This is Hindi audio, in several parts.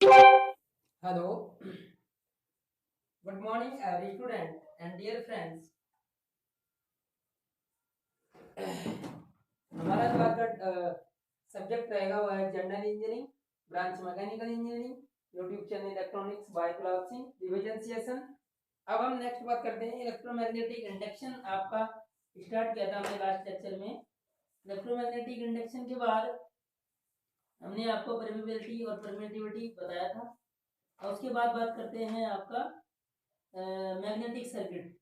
Hello, good morning, every student and dear friends. हमारा जो आज का सब्जेक्ट रहेगा वह है general engineering, branch mechanical engineering, YouTube channel electronics by classing division session. अब हम नेक्स्ट बात करते हैं इलेक्ट्रोमैग्नेटिक इंडक्शन। आपका स्टार्ट किया था हमने लास्ट लेक्चर में। इलेक्ट्रोमैग्नेटिक इंडक्शन के बाद हमने आपको परमेबिलिटी और परमिटिविटी बताया था, और उसके बाद बात करते हैं आपका मैग्नेटिक सर्किट।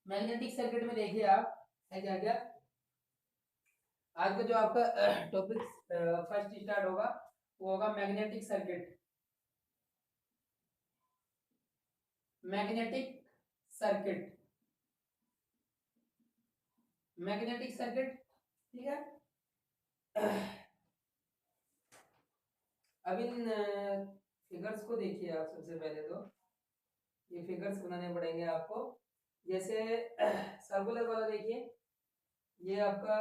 मैग्नेटिक सर्किट में देखिए आप है क्या क्या आज का जो आपका टॉपिक फर्स्ट स्टार्ट होगा वो होगा magnetic circuit. Magnetic circuit, magnetic circuit, ठीक है। अब इन फिगर्स को देखिए आप। सबसे पहले तो ये फिगर्स बनाने पड़ेंगे आपको। जैसे सर्कुलर वाला देखिए, ये आपका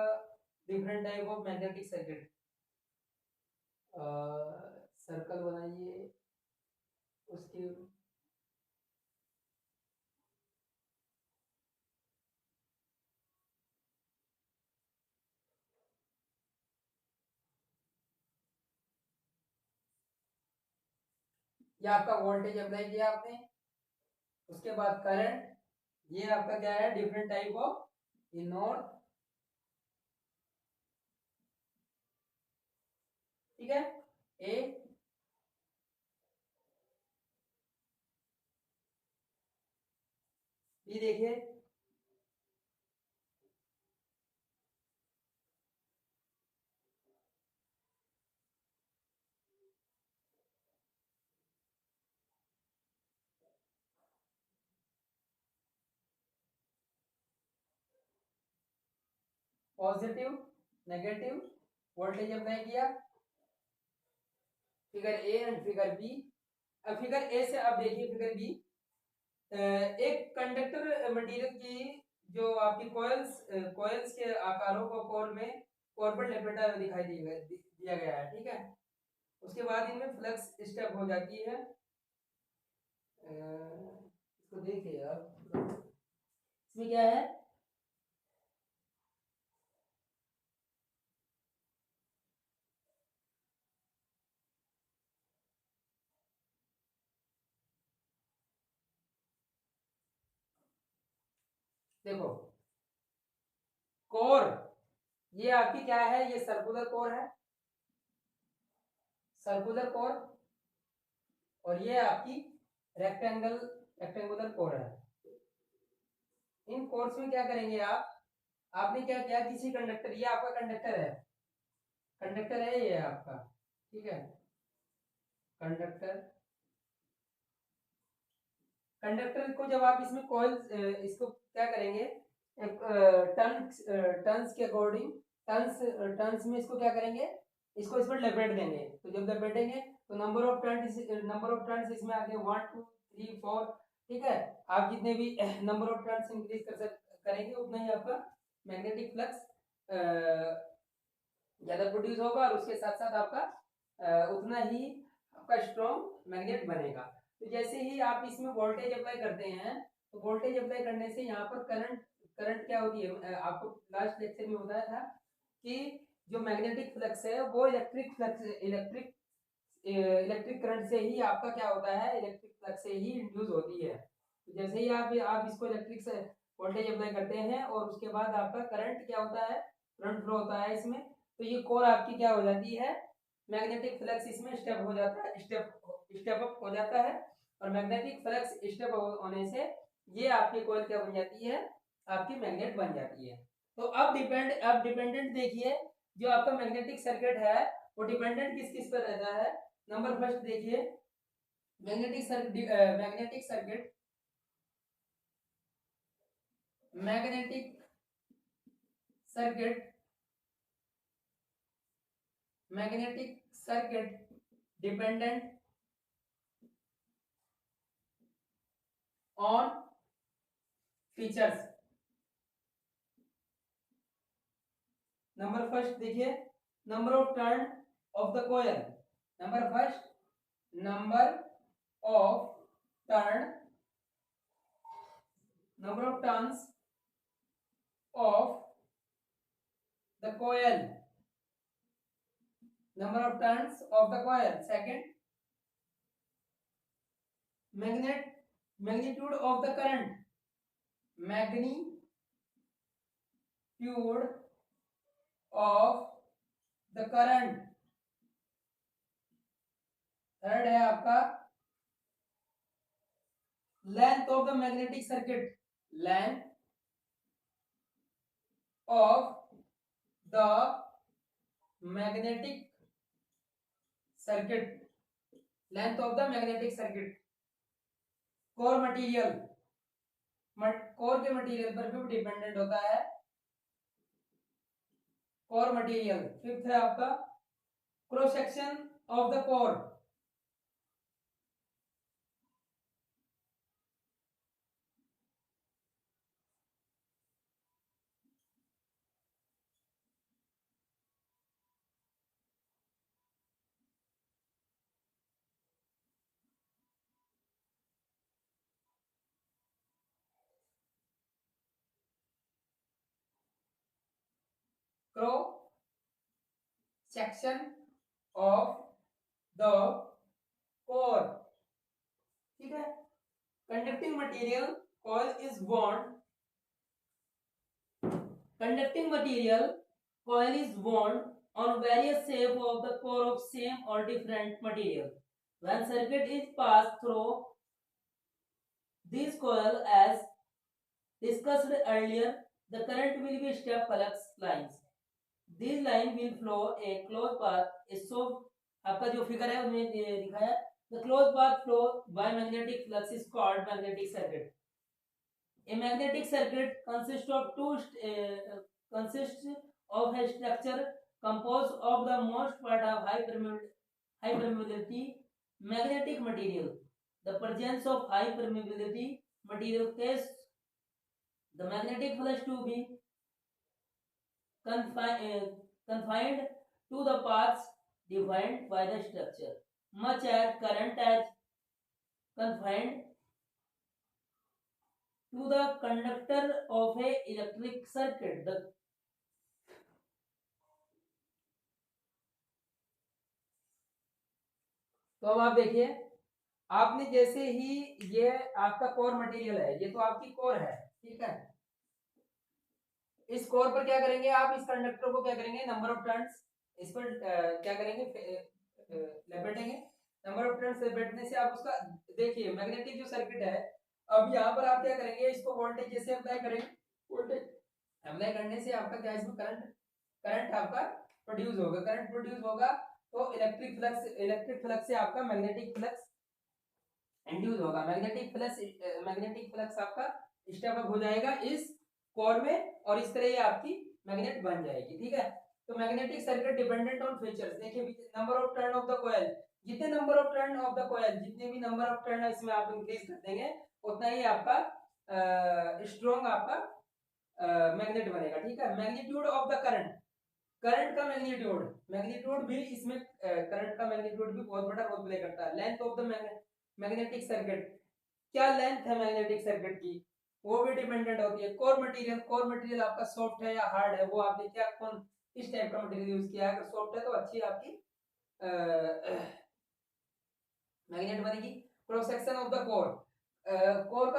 different type of magnetic circuit. Circle बनाइए उसकी। ये आपका वोल्टेज अप्लाई किया आपने, उसके बाद करंट। ये आपका क्या है, डिफरेंट टाइप ऑफ नॉर्थ, ठीक है। ए बी देखिए, पॉजिटिव नेगेटिव वोल्टेज अप्लाई किया। Figure A and figure B. अब फिगर ए से आप देखिए फिगर बी। एक कंडक्टर मटेरियल की जो आपकी कॉइल्स कॉइल्स के आकारों को कोर में कोर पर लपेटा हुआ दिखाई दिया गया है, ठीक है। उसके बाद इनमें फ्लक्स स्टेप हो जाती है। इसको देखिए आप, इसमें क्या है, देखो कोर, ये आपकी क्या है, ये सर्कुलर कोर है, सर्कुलर कोर। और ये आपकी रेक्टेंगुलर कोर है। इन कोर्स में क्या करेंगे आप, आपने क्या किया, किसी कंडक्टर, ये आपका कंडक्टर है, कंडक्टर है ये आपका, ठीक है। कंडक्टर, कंडक्टर को जब आप इसमें कॉइल, इसको क्या करेंगे, एक टर्न्स टर्न्स के अकॉर्डिंग, टर्न्स टर्न्स में इसको क्या करेंगे, इसको इस पर लपेट देंगे। तो जब लपेटेंगे तो नंबर ऑफ टर्न्स इसमें आगे 1 2 3 4, ठीक है। आप जितने भी नंबर ऑफ टर्न्स इंक्रीज करेंगे उतना ही आपका मैग्नेटिक फ्लक्स ज्यादा प्रोड्यूस होगा, और उसके साथ साथ आपका उतना ही आपका स्ट्रॉन्ग मैग्नेट बनेगा। तो जैसे ही आप इसमें वोल्टेज अप्लाई करते हैं, तो वोल्टेज अप्लाई करने से यहाँ पर करंट, करंट क्या होती है, आपको लास्ट लेक्चर में बताया था कि जो मैग्नेटिक फ्लक्स है वो इलेक्ट्रिक फ्लक्स, इलेक्ट्रिक करंट से ही आपका क्या होता है, इलेक्ट्रिक फ्लक्स से ही इंड्यूस होती है। तो जैसे ही आप इसको इलेक्ट्रिक से वोल्टेज अप्लाई करते हैं और उसके बाद आपका करंट क्या होता है, करंट फ्लो होता है इसमें, तो ये कोर आपकी क्या हो जाती है, मैग्नेटिक फ्लक्स इसमें स्टेप हो जाता है, स्टेप अप हो जाता है। और मैग्नेटिक फ्लक्स स्टेप होने से ये आपकी कोयल क्या बन जाती है, आपकी मैग्नेट बन जाती है। तो अब डिपेंडेंट देखिए, जो आपका मैग्नेटिक सर्किट है वो डिपेंडेंट किस किस पर रहता है। नंबर फर्स्ट देखिए, magnetic circuit, magnetic circuit, magnetic circuit dependent on features. Number first देखिए, number of turn of the coil, number first, number of turn, number of turns of the coil, number of turns of the coil. Second, magnitude of the current, magnitude of the current. Third है आपका length of the magnetic circuit, length of the magnetic circuit, length of the magnetic circuit. Core material, core के मटेरियल पर भी डिपेंडेंट होता है कोर मटेरियल। फिफ्थ है आपका cross section of the core, cross section of the core, ठीक है। Conducting material coil is wound, conducting material coil is wound on various shape of the core of same or different material. When circuit is passed through this coil as discussed earlier, the current will be step flux lines. These line will flow a closed path. इसको आपका जो फिगर है उसमें दिखाया, the closed path flow by magnetic flux is called magnetic circuit. A magnetic circuit consists of a structure composed of the most part of high permeability magnetic material. The presence of high permeability material causes the magnetic flux to be confined to the paths defined by the structure, much as current is confined to the conductor of a electric circuit. तो अब आप देखिए, आपने जैसे ही ये आपका कोर मटेरियल है, ये तो आपकी कोर है, ठीक है। इस कोर पर क्या करेंगे आप, इस कंडक्टर को क्या करेंगे, नंबर ऑफ टर्न्स इस पर क्या करेंगे, लपेटेंगे। नंबर ऑफ टर्न्स लपेटने से आप उसका देखिए मैग्नेटिक जो सर्किट है, अब यहाँ पर आप क्या करेंगे, इसको वोल्टेज जैसे अप्लाई करेंगे, वोल्टेज अप्लाई करने से आपका क्या, इसमें करंट आपका प्रोड्यूस होगा, करंट प्रोड्यूस होगा तो इलेक्ट्रिक फ्लक्स से आपका मैग्नेटिक फ्लक्स इंड्यूस होगा। मैग्नेटिक फ्लक्स आपका स्टेप अप हो जाएगा इस कोर में और इस तरह ये आपकी मैग्नेट बन जाएगी, ठीक है। तो magnetic circuit dependent on features, देखिए number of turn of the coil, जितने number of turn of the coil, जितने भी नंबर ऑफ टर्न इसमें आप इंक्रीज कर देंगे उतना ही आपका स्ट्रॉन्ग आपका मैग्नेट बनेगा, ठीक है। मैग्नीट्यूड ऑफ द करंट का मैग्नीट्यूड भी इसमें करंट का मैग्नीट्यूड भी बहुत बड़ा रोल प्ले करता है। Length of the magnetic circuit, क्या लेंथ है मैग्नेटिक सर्किट की, वो भी डिपेंडेंट होती है। कोर मटेरियल आपका सॉफ्ट है या हार्ड है, वो आपने क्या कौन किस टाइप का मटेरियल यूज किया है, अगर सॉफ्ट है तो अच्छी आपकी मैग्नेट बनेगी। Cross section of the core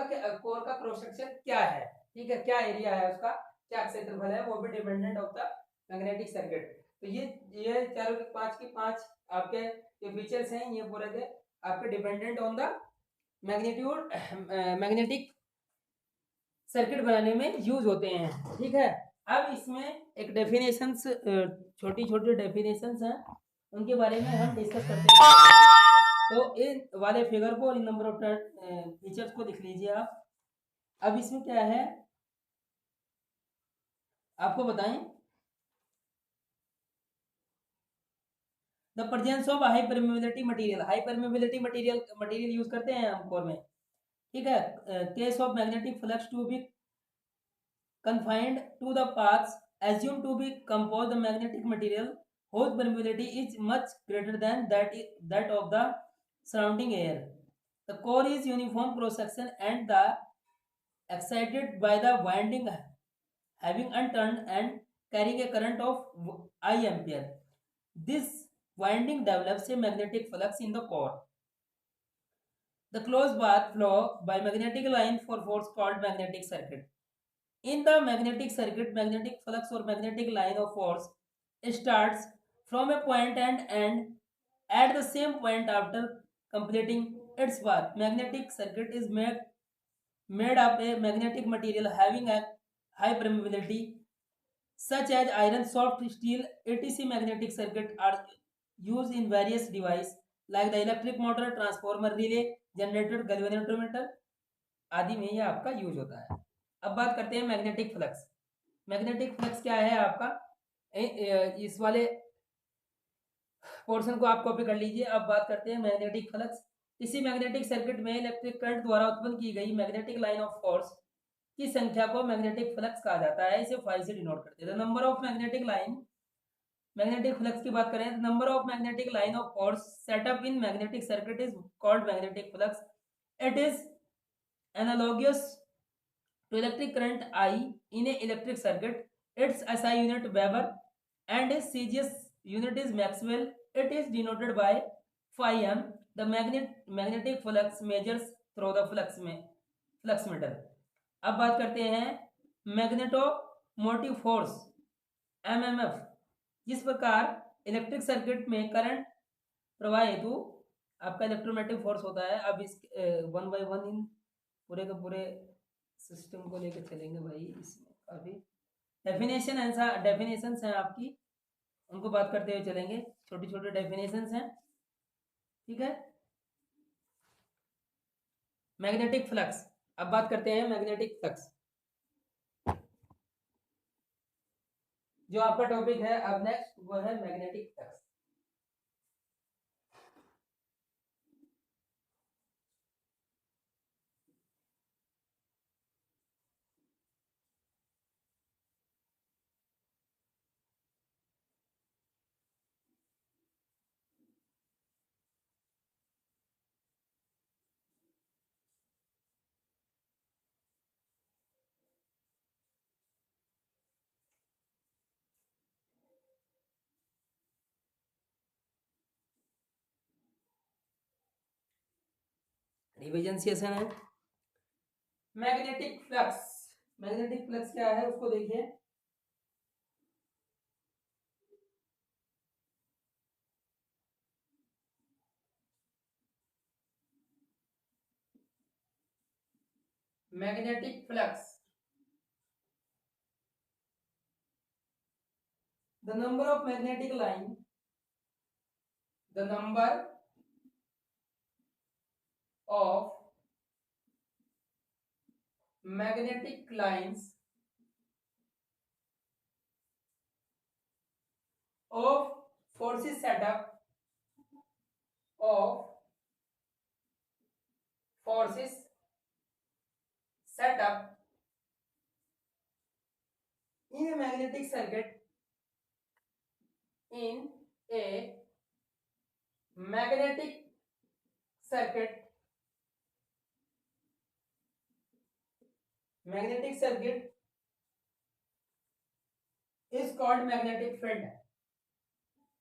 का क्रॉस सेक्शन क्या है, ठीक है, क्या एरिया है उसका, क्या क्षेत्रफल है, वो भी dependent of the magnetic circuit. तो ये चारों के पांच आपके जो फीचर्स हैं ये पूरे के आपके dependent on the magnetic circuit बनाने में यूज होते हैं, ठीक है। अब इसमें एक डेफिनेशंस, छोटी डेफिनेशंस हैं, उनके बारे में हम डिस्कस करते हैं। तो इन वाले फिगर को, इन नंबर ऑफ फीचर्स को लिख लीजिए आप। अब इसमें क्या है आपको बताएं, the presence of high permeability material use करते हैं हम कोर में, ठीक है। Case of magnetic flux to be confined to the paths assumed to be composed of magnetic material whose permeability is much greater than that of the surrounding air. The core is uniform cross section and the excited by the winding having unturned and carrying a current of I ampere. This winding develops a magnetic flux in the core. The closed path flow by magnetic line for force called magnetic circuit. In the magnetic circuit, magnetic flux or magnetic line of force starts from a point and end at the same point after completing its path. Magnetic circuit is made up a magnetic material having a high permeability such as iron, soft steel, etc. Magnetic circuit are used in various devices like the electric motor, transformer, relay, generator, galvanometer आदि में यह आपका यूज होता है. अब बात करते हैं मैग्नेटिक फ्लक्स. मैग्नेटिक फ्लक्स क्या है आपका? इस वाले पोर्शन को आप कॉपी कर लीजिए. अब बात करते हैं मैग्नेटिक फ्लक्स. किसी मैग्नेटिक सर्किट में इलेक्ट्रिक करंट द्वारा उत्पन्न की गई मैग्नेटिक लाइन ऑफ फोर्स की संख्या को मैग्नेटिक फ्लक्स कहा जाता है. इसे फाई से डिनोट करते हैं. Number of magnetic line, magnetic flux की बात करें, number of magnetic line of force set up in magnetic circuit is called magnetic flux. It is analogous to electric current I in a electric circuit. Its SI unit Weber and its CGS unit is Maxwell. It is denoted by phi m. The magnetic flux measures through the flux meter. अब बात करते हैं मैग्नेटोमोटिव फोर्स MMF. जिस प्रकार इलेक्ट्रिक सर्किट में करंट प्रवाह हेतु आपका इलेक्ट्रोमैग्नेटिक फोर्स होता है. अब इस वन बाय वन इन पूरे के पूरे सिस्टम को लेकर चलेंगे भाई. इसमें काफी डेफिनेशंस हैं आपकी, उनको बात करते हुए चलेंगे. छोटी छोटी डेफिनेशंस हैं, ठीक है. Magnetic flux. अब बात करते हैं मैग्नेटिक फ्लक्स. जो आपका टॉपिक है अब नेक्स्ट वो है मैग्नेटिक फ्लक्स. रिवीजन सेशन है. Magnetic flux. मैग्नेटिक फ्लक्स क्या है उसको देखिए. Magnetic flux, the number of magnetic line, the number of magnetic lines of forces setup of forces setup in a magnetic circuit, in a magnetic circuit. Magnetic circuit is called magnetic field.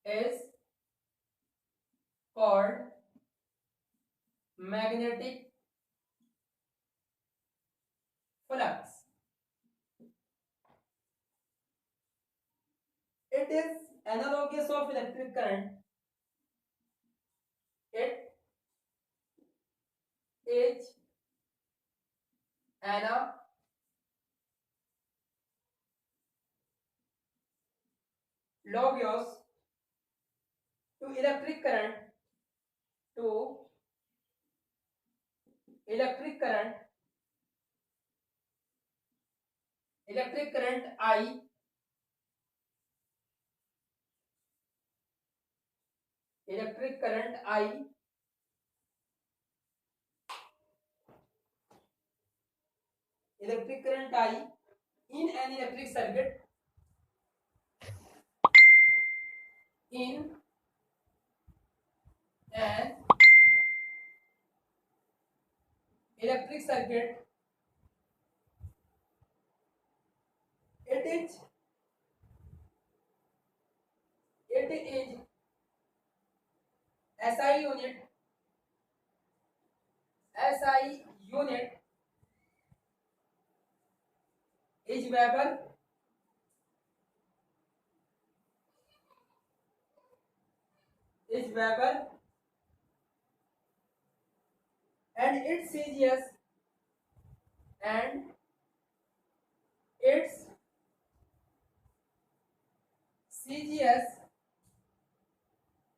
Is called magnetic flux. It is analogous of electric current. It is analogous to electric current, to electric current I, electric current I in an electric circuit in an electric circuit, it is SI unit, SI unit is Weber, and its CGS and its CGS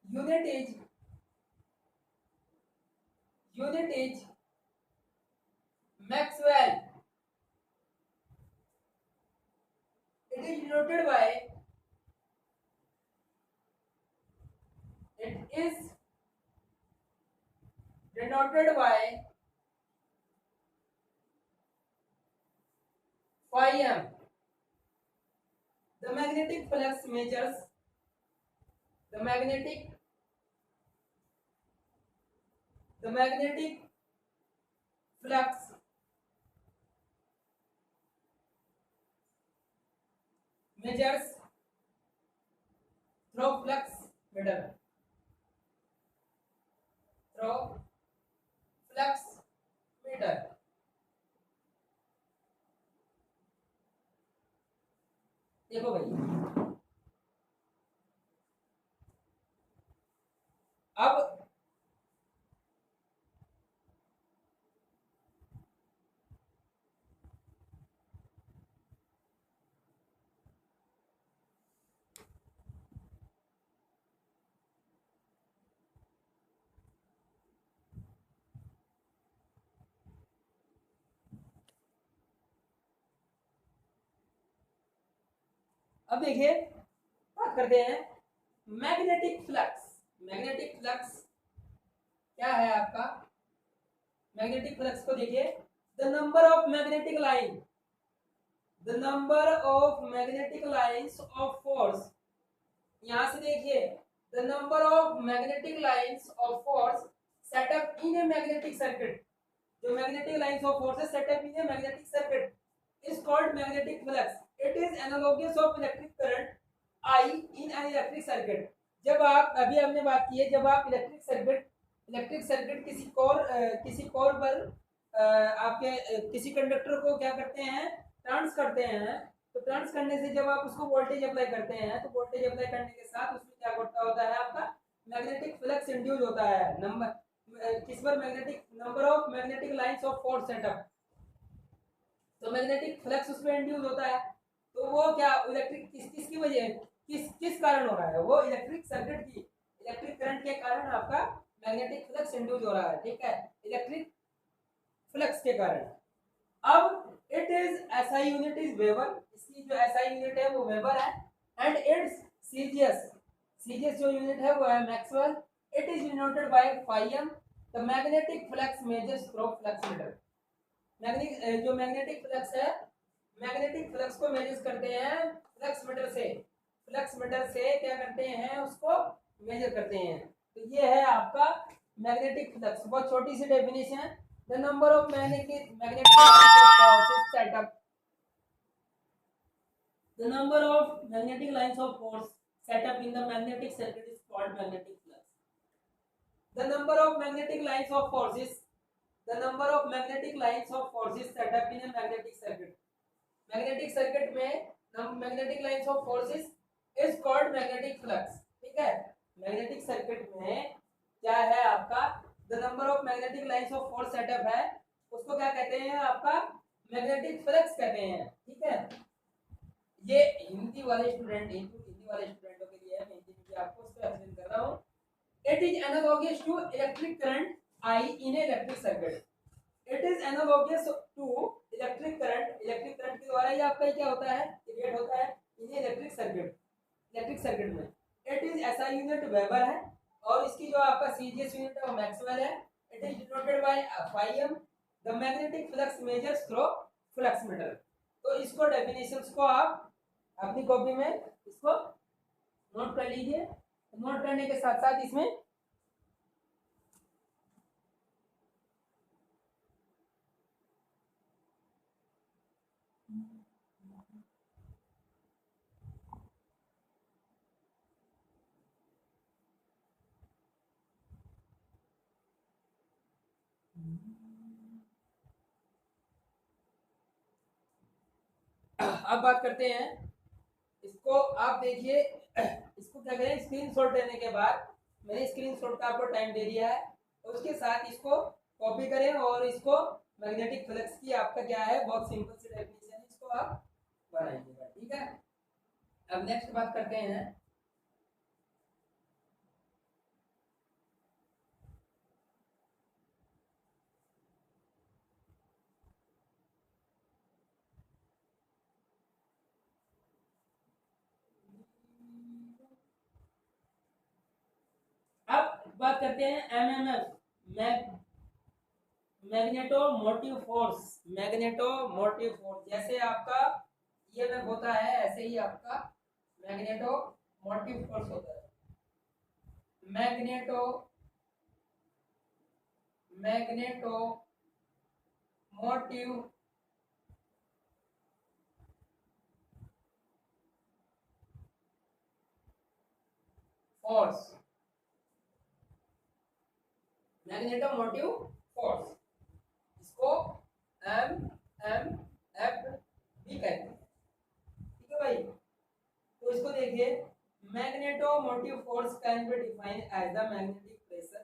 unit is Maxwell. It is denoted by phi m. The magnetic flux measures the magnetic flux measures through flux meter. देखो भाई, अब देखिए बात करते हैं मैग्नेटिक फ्लक्स। मैग्नेटिक फ्लक्स क्या है आपका? मैग्नेटिक फ्लक्स को देखिए, the number of magnetic lines of force, यहां से देखिए the number of magnetic lines of force set up in a magnetic circuit, जो magnetic lines of force set up in a magnetic circuit is called magnetic flux. It is analogous of electric current I in an electric circuit. जब आप अभी हमने बात की है, जब आप इलेक्ट्रिक सर्किट किसी कोर पर आपके किसी कंडक्टर को क्या करते हैं, टर्न्स करते हैं, तो टर्न्स करने से जब आप उसको वोल्टेज अप्लाई करते हैं, तो वोल्टेज अप्लाई करने के साथ उसमें क्या होता है आपका मैग्नेटिक फ्लक्स इंड्यूस होता है। किस पर? Magnetic number of magnetic lines of force setup, तो मैग्नेटिक फ्लक्स उसमें इंड्यूस होता है। तो वो क्या इलेक्ट्रिक किसकी वजह किस कारण हो रहा है? वो इलेक्ट्रिक करंट के कारण आपका मैग्नेटिक फ्लक्स इंड्यूस हो रहा है, ठीक है, इलेक्ट्रिक फ्लक्स के कारण। अब it is SI unit is weber, इसकी जो एसआई यूनिट है वो वेबर है, एंड इट्स सीजीएस जो यूनिट है वो है Maxwell. It is denoted by phi m। The magnetic flux measures through flux meter. जो मैग्नेटिक फ्लक्स है, मैग्नेटिक फ्लक्स को मेजर करते हैं फ्लक्स मीटर से क्या करते हैं, उसको मेजर करते हैं। तो ये है आपका मैग्नेटिक फ्लक्स। बहुत छोटी सी डेफिनेशन है। The number of magnetic lines of force set up in the magnetic circuit is called magnetic flux. The number of magnetic lines of forces set up in a magnetic circuit. Magnetic circuit में magnetic lines of forces is called magnetic flux, ठीक है। मैग्नेटिक सर्किट में क्या है आपका, the number of magnetic lines of force set up है, उसको क्या कहते हैं आपका मैग्नेटिक फ्लक्स कहते हैं, ठीक है। ये हिंदी वाले स्टूडेंटों के लिए है, मैं हिंदी में आपको उसको एक्सप्लेन कर रहा हूं। It is analogous to electric current I in a electric circuit. It is analogous to electric current के द्वारा ही आपका क्या होता है, क्रिएट होता है इन इलेक्ट्रिक सर्किट में। It is SI unit weber है, और इसकी जो आपका सीजीएस यूनिट है वो मैक्सवेल है। It is denoted by phi m। The magnetic flux measures through flux meter. तो इसको डेफिनेशंस को आप अपनी कॉपी में इसको नोट कर लीजिए। नोट करने के साथ साथ इसमें अब बात करते हैं इसको। आप देखिए इसको क्या करें, स्क्रीनशॉट लेने के बाद मैंने स्क्रीनशॉट का आपको टाइम दे दिया है, उसके साथ इसको कॉपी करें और इसको मैग्नेटिक फ्लक्स की आपका क्या है बहुत सिंपल सी डेफिनेशन है, इसको आप बनाइएगा। ठीक है, अब नेक्स्ट बात करते हैं। अब बात करते हैं MMF, magnetomotive force. Magnetomotive force जैसे आपका ईएमएफ होता है ऐसे ही आपका मैग्नेटोमोटिव फोर्स होता है। मैग्नेटोमोटिव फोर्स, मैग्नेटोमोटिव फोर्स, इसको एम एम एफ भी कहते हैं। ठीक है भाई, तो इसको देखिए, magnetomotive force can be defined as the magnetic pressure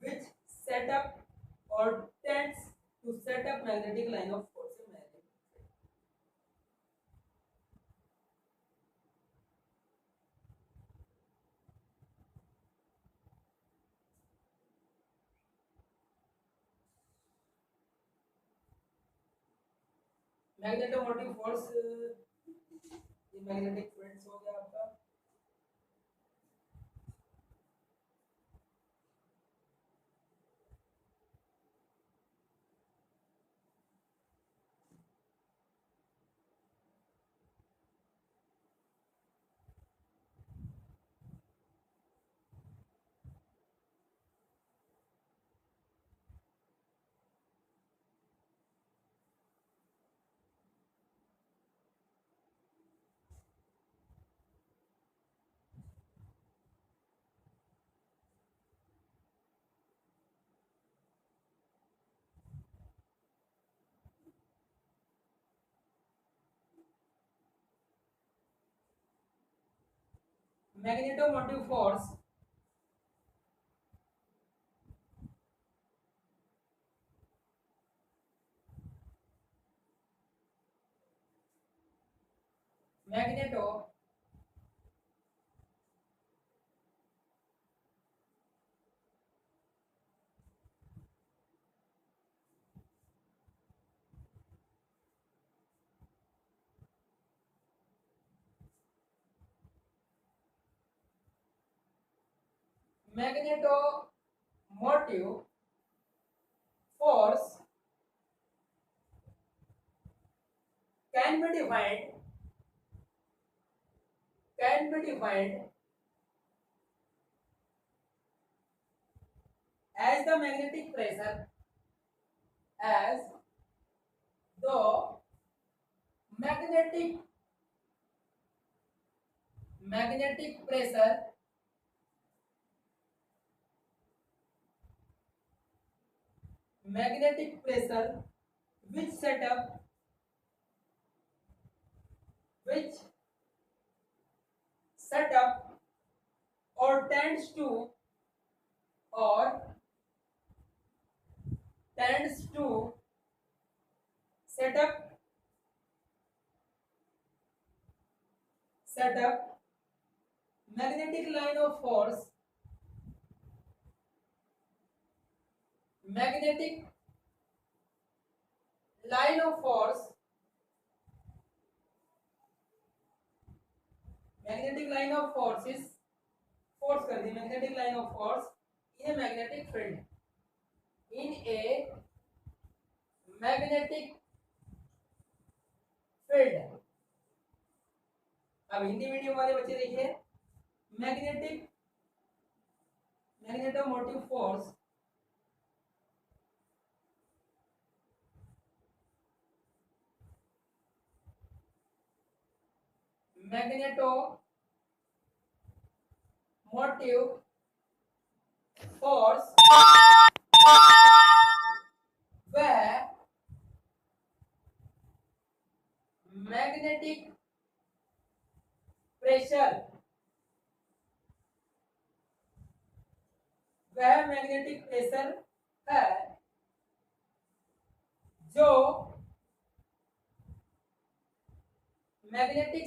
which set up or tends to set up magnetic line of force in magnetic field. Magnetomotive force ये मैग्नेटिक फील्ड्स हो गया आपका। Magnetomotive force magneto magnetomotive force can be defined as the magnetic pressure, as though magnetic pressure which set up or tends to set up magnetic line of force, magnetic line of force, magnetic line of force is force कर दी, magnetic line of force in a magnetic field, in a magnetic field। अब हिंदी मीडियम वाले बच्चे देखिए, magnetic magnetomotive force magnetomotive force वह मैग्नेटिक प्रेशर है जो मैग्नेटिक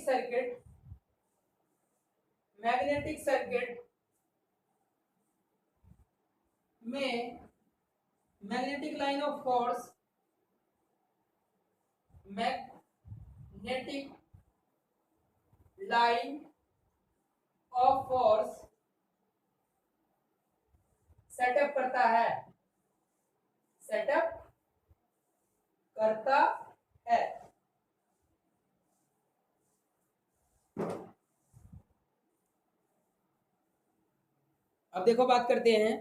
सर्किट में magnetic line of force magnetic line of force set up करता है अब देखो बात करते हैं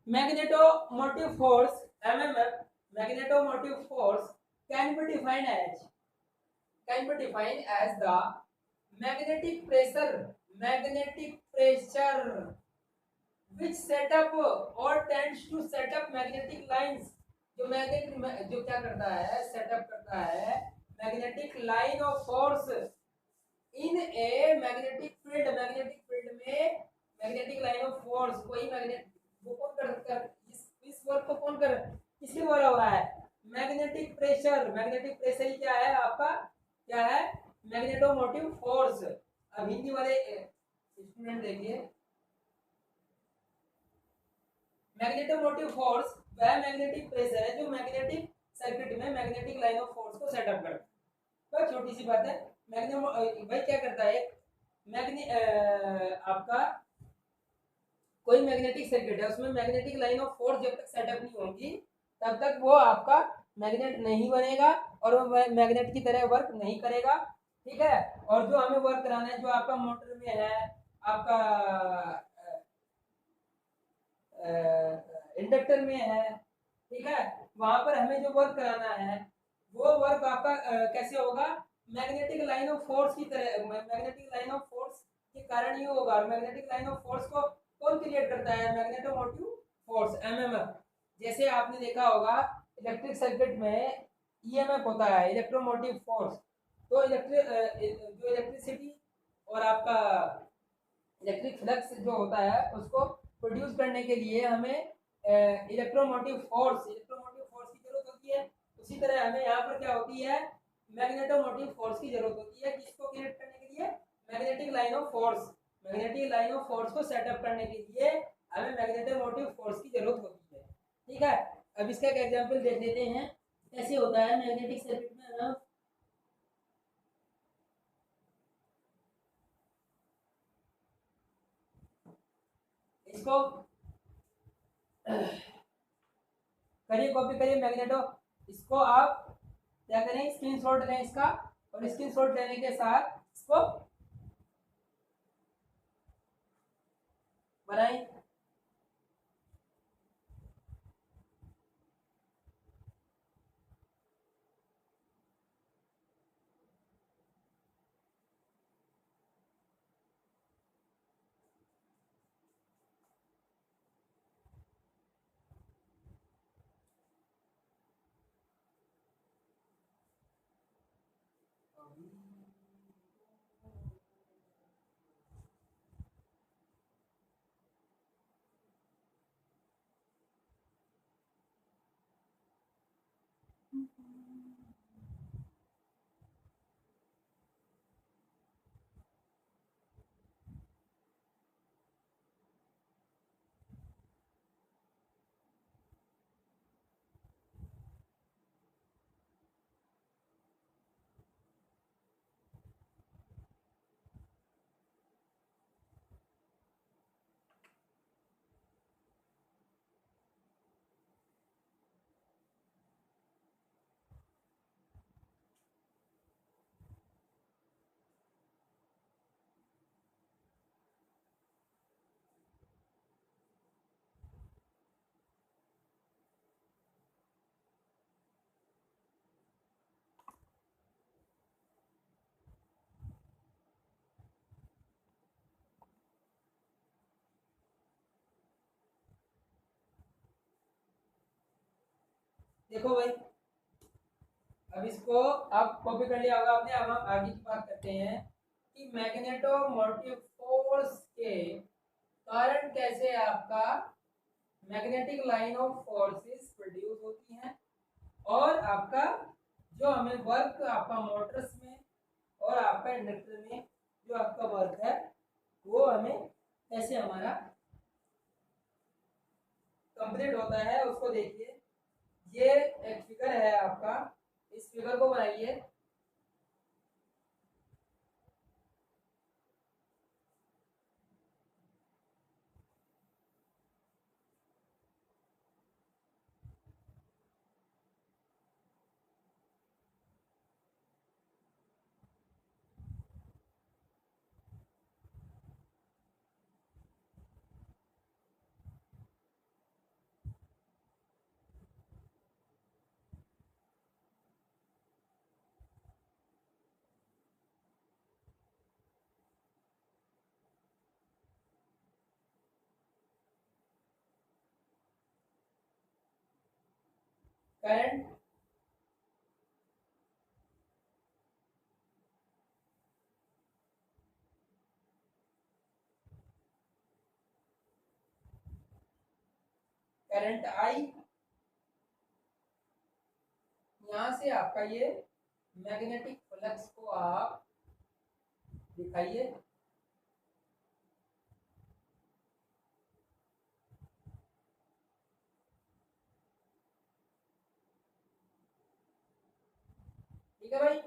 magnetomotive force MMF magnetomotive force can be defined as the magnetic pressure which set up or tends to set up magnetic lines जो क्या करता है सेटअप करता है magnetic line of force in a magnetic field में मैग्नेटिक लाइन ऑफ फोर्स कोई मैग्नेट वो कौन कर इस वर्क को कौन कर किसके द्वारा हो रहा है मैग्नेटिक प्रेशर ही क्या है आपका क्या है मैग्नेटोमोटिव फोर्स। अब हिंदी वाले स्टूडेंट देखिए मैग्नेटोमोटिव फोर्स वह मैग्नेटिक प्रेशर है जो मैग्नेटिक सर्किट में मैग्नेटिक लाइन ऑफ फोर्स को सेटअप करता है। तो छोटी सी बात है भाई क्या करता है आपका कोई मैग्नेटिक सर्किट है उसमें मैग्नेटिक लाइन ऑफ फोर्स जब तक सेटअप नहीं होगी तब तक वो आपका मैग्नेट नहीं बनेगा और वो मैग्नेट की तरह वर्क नहीं करेगा। ठीक है और जो हमें वर्क कराना है जो आपका मोटर में है आपका इंडक्टर में है ठीक है वहां पर हमें जो वर्क कराना है वो वर्क आपका कैसे होगा मैग्नेटिक लाइन ऑफ फोर्स की तरह मैग्नेटिक लाइन ऑफ फोर्स के कारण ही होगा। और मैग्नेटिक लाइन ऑफ फोर्स को कौन क्रिएट करता है मैग्नेटोमोटिव फोर्स एमएमएफ। जैसे आपने देखा होगा इलेक्ट्रिक सर्किट में ईएमएफ होता है इलेक्ट्रोमोटिव फोर्स। तो जो इलेक्ट्रिसिटी और आपका इलेक्ट्रिक फ्लक्स जो होता है उसको प्रोड्यूस करने के लिए हमें इलेक्ट्रोमोटिव फोर्स की जरूरत होती है। उसी तरह हमें यहाँ पर क्या होती है मैग्नेटोमोटिव फोर्स की जरूरत होती है किसको क्रिएट करने के लिए मैग्नेटिक लाइन ऑफ फोर्स को सेटअप करने के लिए हमें मैग्नेटोमोटिव फोर्स की जरूरत होती है। ठीक है अब इसका एक एग्जांपल देख लेते हैं कैसे होता है मैग्नेटिक सर्किट में ना इसको करिए कॉपी करिए मैग्नेटो इसको आप क्या करें स्क्रीनशॉट लें इसका और स्क्रीनशॉट लेने के साथ इसको बनाएं। देखो भाई, अब इसको आप कॉपी कर लिया होगा आपने। अब हम आगे की बात करते हैं कि मैग्नेटोमोटिव फोर्स के कारण कैसे आपका magnetic line of forces produce होती हैं, और आपका जो हमें वर्क आपका मोटर्स में और आपका इंडक्टर में जो आपका वर्क है वो हमें कैसे हमारा कंप्लीट होता है उसको देखिए। ये एक फिगर है आपका, इस फिगर को बनाइए। करंट करंट आई, यहां से आपका ये मैग्नेटिक फ्लक्स को आप दिखाइए। ठीक है भाई,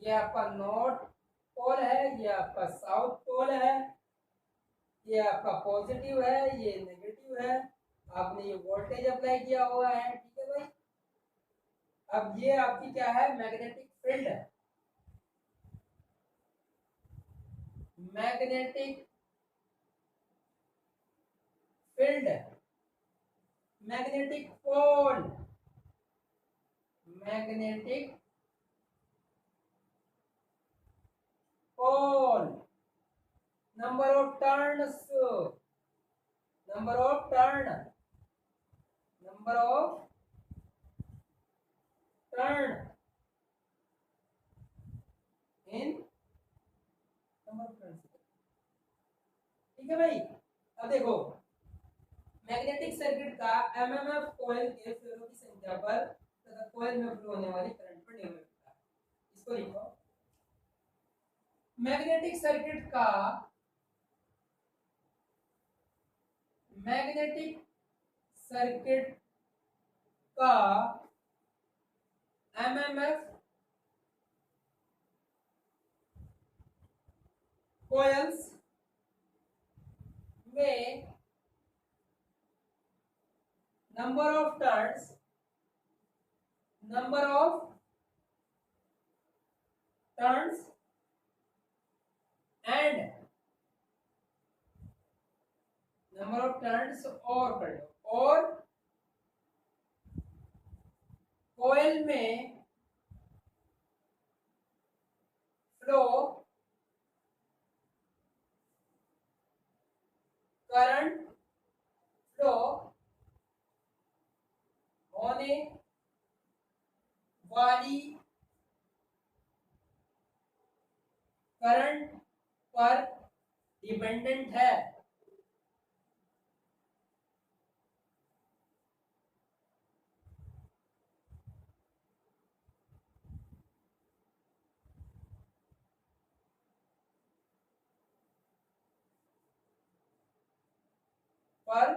ये आपका नॉर्थ पोल है, ये आपका साउथ पोल है, ये आपका पॉजिटिव है, ये नेगेटिव है। आपने ये वोल्टेज अप्लाई किया हुआ है। ठीक है भाई, अब ये आपकी क्या है, मैग्नेटिक फील्ड है। Magnetic field, magnetic pole, magnetic pole, number of turns, number of turn, number of turn in number of turn. ठीक है भाई, अब देखो मैग्नेटिक सर्किट का एमएमएफ कॉइल के फेरों की संख्या पर तथा कॉइल में फ्लो होने वाली करंट पर निर्भर करता है। इसको लिखो, मैग्नेटिक सर्किट का मैग्नेटिक सर्किट का एमएमएफ कॉइल्स में number of turns, number of turns and number of turns और कर लो, और कॉइल में फ्लो करंट फ्लो होने वाली करंट पर डिपेंडेंट है। पर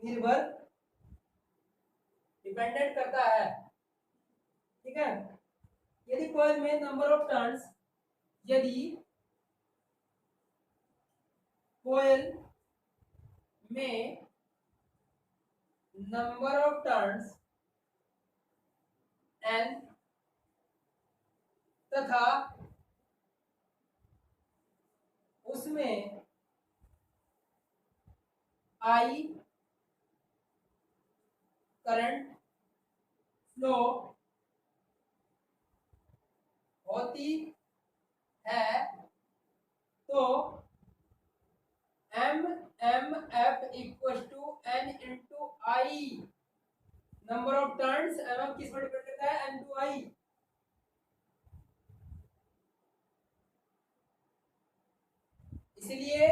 निर्भर, डिपेंडेंट करता है। ठीक है, यदि कॉइल में नंबर ऑफ टर्न्स, यदि कॉइल में नंबर ऑफ टर्न्स एन तथा उसमें आई करंट फ्लो होती है, तो M M F equal to N into I, number of turns M F किस पर डिपेंड करता है, एन टू आई। इसलिए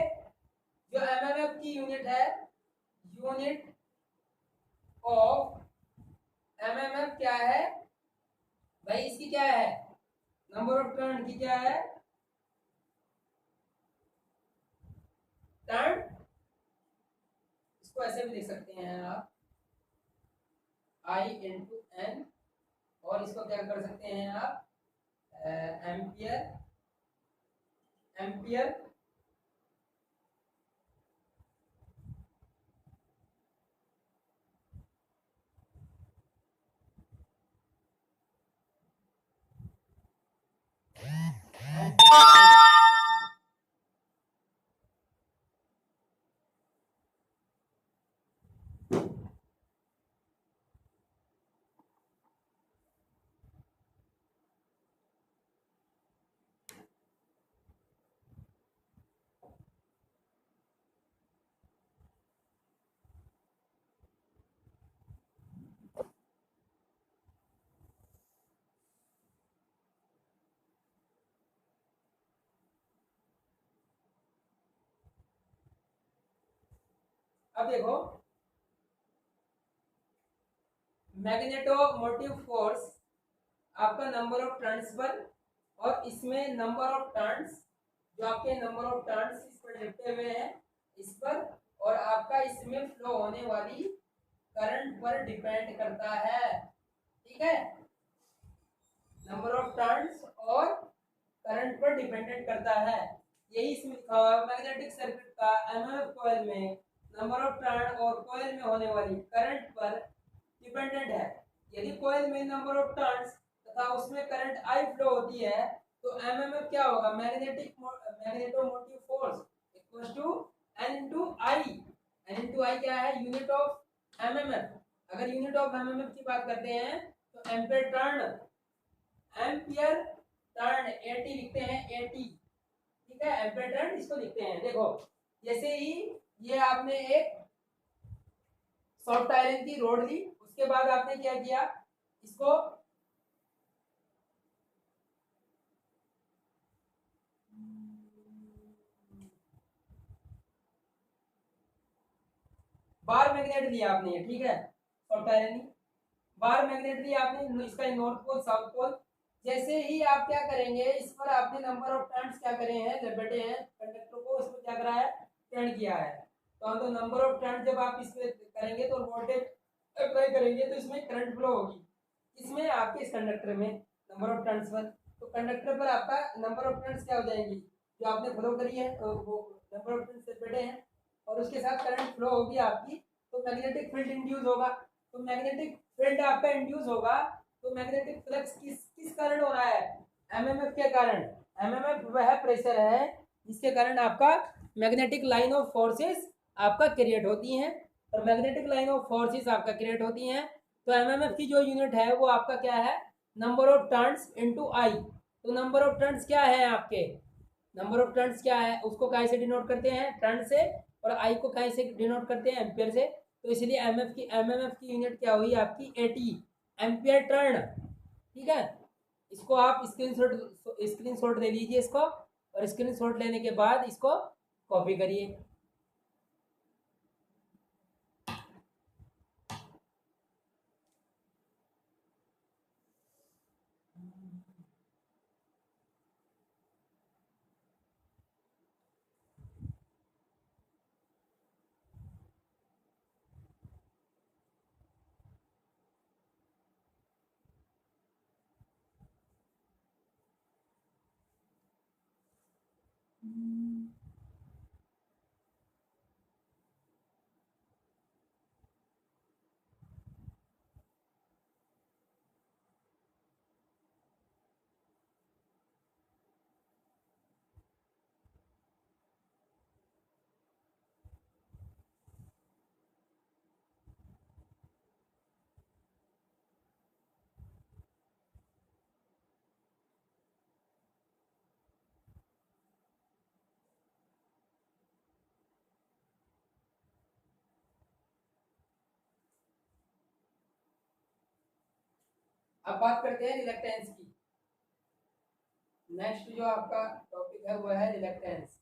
जो एम एम एफ की यूनिट है, unit of M M F क्या है भाई, इसकी क्या है, नंबर ऑफ टर्न की क्या है, टर्न। इसको ऐसे भी लिख सकते हैं आप, आई इंटू एन, और इसको क्या कर सकते हैं आप, एम्पियर, एम्पियर। अब देखो, मैग्नेटोमोटिव फोर्स आपका नंबर ऑफ टर्न्स पर, और इसमें नंबर ऑफ टर्न्स, जो आपके नंबर ऑफ टर्न्स इस पर लिखे हुए हैं इस पर, और आपका इसमें फ्लो होने वाली करंट पर डिपेंड करता है। ठीक है, नंबर ऑफ टर्न्स और करंट पर डिपेंडेंट करता है। यही इसमें लिखा हुआ है, मैग्नेटिक सर्किट का एमएमएफ कॉइल में नंबर ऑफ टर्न और कॉइल में होने वाली करंट पर डिपेंडेंट है। यदि कॉइल में नंबर ऑफ टर्न्स तथा उसमें करंट आई फ्लो होती है, तो एमएमएफ क्या होगा, magnetomotive force equals to N into I. N into I क्या है, यूनिट ऑफ एमएमएफ। अगर यूनिट ऑफ एमएमएफ की बात करते हैं तो ampere turn, ampere turn AT लिखते हैं, एटी। ठीक है, एम्पियर टर्न इसको लिखते हैं। देखो, जैसे ही ये आपने एक सॉफ्ट आयरन की रोड ली, उसके बाद आपने क्या किया, इसको बार मैग्नेट लिया आपने, ठीक है, सॉफ्ट आयरन की बार मैग्नेट लिया आपने, इसका नॉर्थ पोल साउथ पोल। जैसे ही आप क्या करेंगे, इस पर आपने नंबर ऑफ टर्न्स क्या करे हैं, लपेटे हैं कंडक्टर को, इसको क्या करा है, टर्न किया है। तो नंबर ऑफ टर्न जब आप इस पे करेंगे तो वोल्टेज अप्लाई करेंगे तो इसमें करंट फ्लो होगी, इसमें आपके इस कंडक्टर में नंबर ऑफ टर्न्स पर। तो कंडक्टर पर आपका नंबर ऑफ टर्न्स क्या हो जाएंगी, जो आपने फ्लो करी है तो वो नंबर ऑफ टर्न्स लपेटे हैं, और उसके साथ करंट फ्लो होगी आपकी, तो मैग्नेटिक फील्ड इंड्यूस होगा। तो मैग्नेटिक फील्ड आपका इंड्यूस होगा, तो मैग्नेटिक फ्लक्स किस कारण हो रहा है, एमएमएफ के कारण। एमएमएफ वह प्रेशर है जिसके कारण आपका मैग्नेटिक लाइन ऑफ फोर्सेस आपका क्रिएट होती हैं, और मैग्नेटिक लाइन ऑफ फोर्सेस आपका क्रिएट होती हैं। तो एमएमएफ की जो यूनिट है वो आपका क्या है, number of turns into I. तो नंबर ऑफ टर्न्स क्या है आपके, नंबर ऑफ टर्न्स क्या है, उसको काय से डिनोट करते हैं, टर्न से, और आई को काय से डिनोट करते हैं, एम्पियर से। तो इसलिए एमएमएफ की यूनिट क्या हुई आपकी, एटी, एम्पियर टर्न। ठीक है, इसको आप स्क्रीनशॉट ले लीजिए इसको, और स्क्रीनशॉट लेने के बाद इसको कॉपी करिए। अब बात करते हैं रिलक्टेंस की। नेक्स्ट जो आपका टॉपिक है वो है रिलक्टेंस।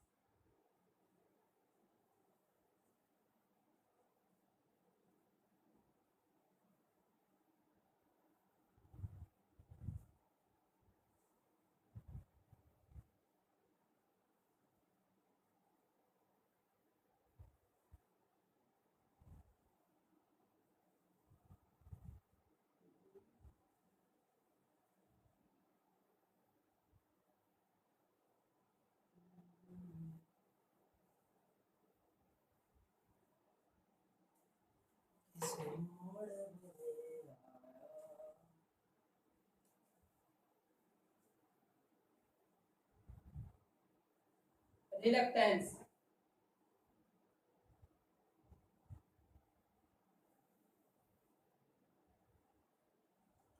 रिलक्टेंस,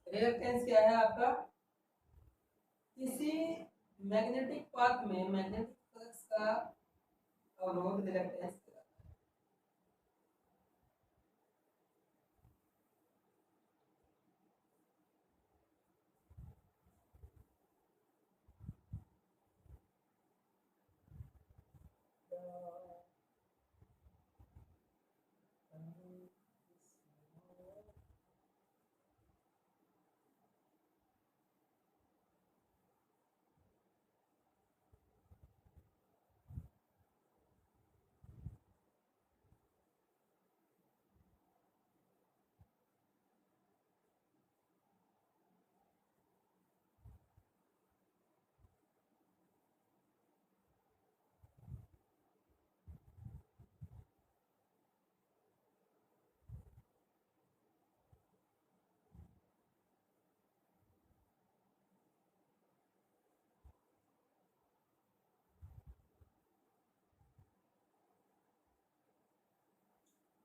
रिलक्टेंस क्या है आपका? किसी मैग्नेटिक पाथ में मैग्नेटिक फ्लक्स का अवरोध रिलक्टेंस।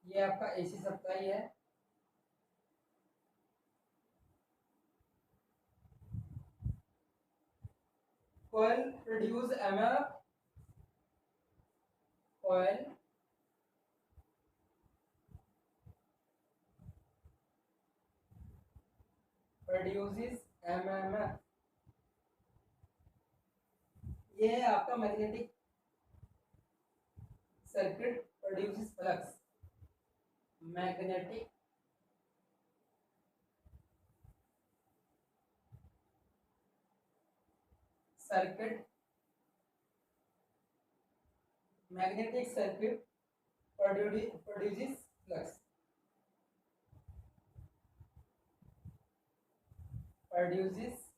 ये आपका एसी सप्लाई है। coil produce MF, coil produces MMF। ये है आपका magnetic circuit produces flux. Magnetic circuit, magnetic circuit produces flux, produces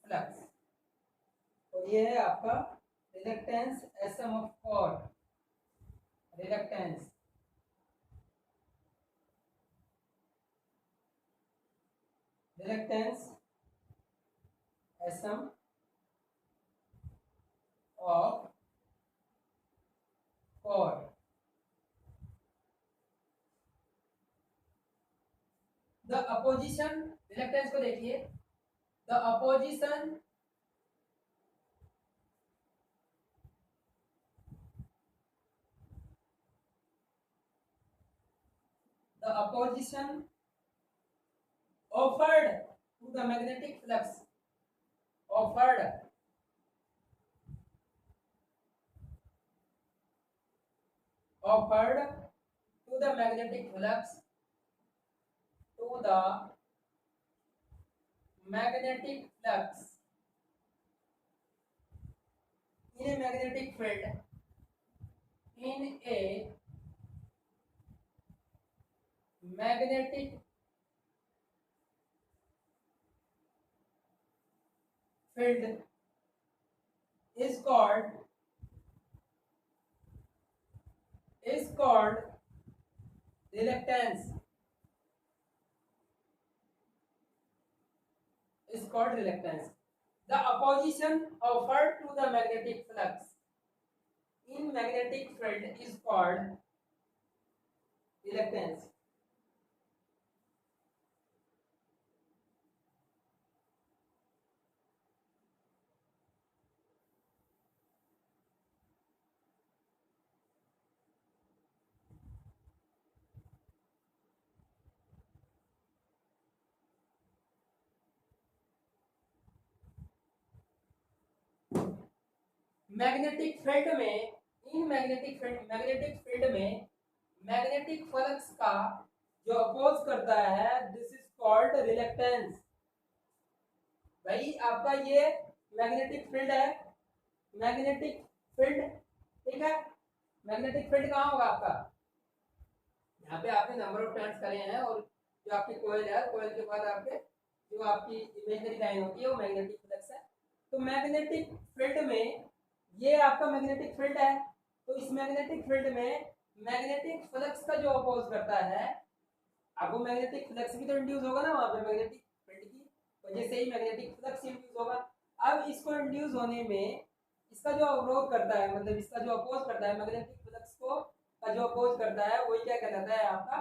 flux. और ये है आपका reluctance SM of core. Reluctance, reluctance SM of core. The opposition, reluctance को देखिए, the opposition the opposition offered to the magnetic flux, offered offered to the magnetic flux, to the magnetic flux in a magnetic field, in a magnetic field is called reluctance, is called reluctance. The opposition offered to the magnetic flux in magnetic field is called reluctance. Magnetic field में, इन मैग्नेटिक फील्ड में मैग्नेटिक फ्लक्स का जो अपोज करता है, दिस इज कॉल्ड रिलक्टेंस। भाई आपका ये मैग्नेटिक फील्ड है, मैग्नेटिक फील्ड, ठीक है। मैग्नेटिक फील्ड कहाँ होगा आपका, यहाँ पे आपने नंबर ऑफ टर्न्स करे हैं, और जो आपकी कोयल है, कोयल के बाद आपके जो आपकी इमेजिनरी लाइन होती है वो मैग्नेटिक फ्लक्स है। तो मैग्नेटिक फील्ड में ये आपका मैग्नेटिक फील्ड है, तो इस मैग्नेटिक फील्ड में मैग्नेटिक फ्लक्स का जो अपोज करता है, अब वो मैग्नेटिक फ्लक्स भी तो इंड्यूस होगा ना वहां पे, मैग्नेटिक फील्ड की वजह से ही मैग्नेटिक फ्लक्स इंड्यूस होगा। अब इसको इंड्यूस होने में इसका जो अवरोध करता है, मतलब इसका जो अपोज करता है मैग्नेटिक फ्लक्स को, का जो अपोज करता है वही क्या कहलाता है आपका,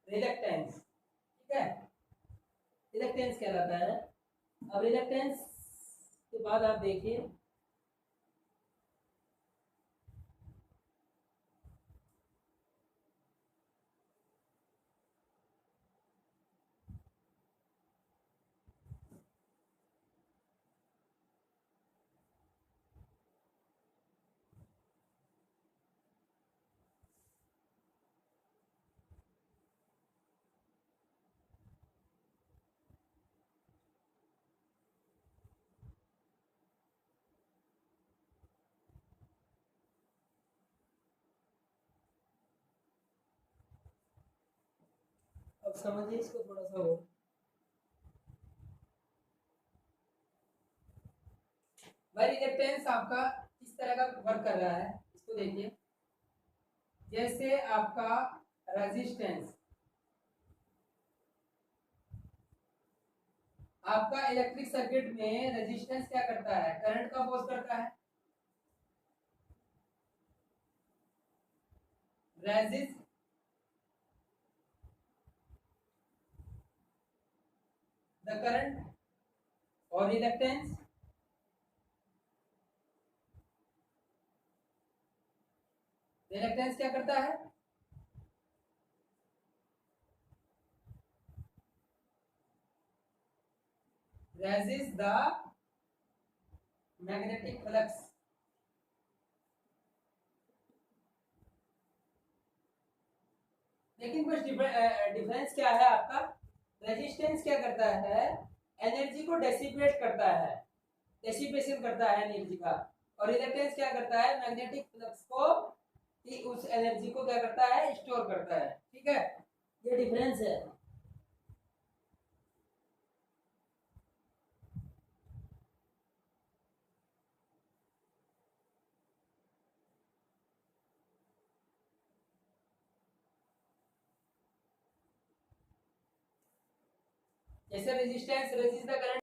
रिलक्टेंस, ठीक है, रिलक्टेंस कहलाता है। अब रिलक्टेंस के बाद आप देखिए, अब समझिए इसको थोड़ा सा और। भाई रिलक्टेंस आपका किस तरह का वर्क कर रहा है इसको देखिए। जैसे आपका रेजिस्टेंस, आपका इलेक्ट्रिक सर्किट में रेजिस्टेंस क्या करता है, करंट का अपोज करता है। रेजिस्ट द करंट, और रिलक्टेंस, रिलक्टेंस क्या करता है, रेजिस्ट द मैग्नेटिक फ्लक्स। लेकिन कुछ डिफरेंस क्या है आपका, रेजिस्टेंस क्या करता है, एनर्जी को डेसिपेट करता है, डेसिपेशन करता है एनर्जी का, और रिलक्टेंस क्या करता है, मैग्नेटिक फ्लक्स को कि उस एनर्जी को क्या करता है, स्टोर करता है, ठीक है, ये डिफरेंस है। जैसे रेजिस्टेंस रेजिस्ट द करंट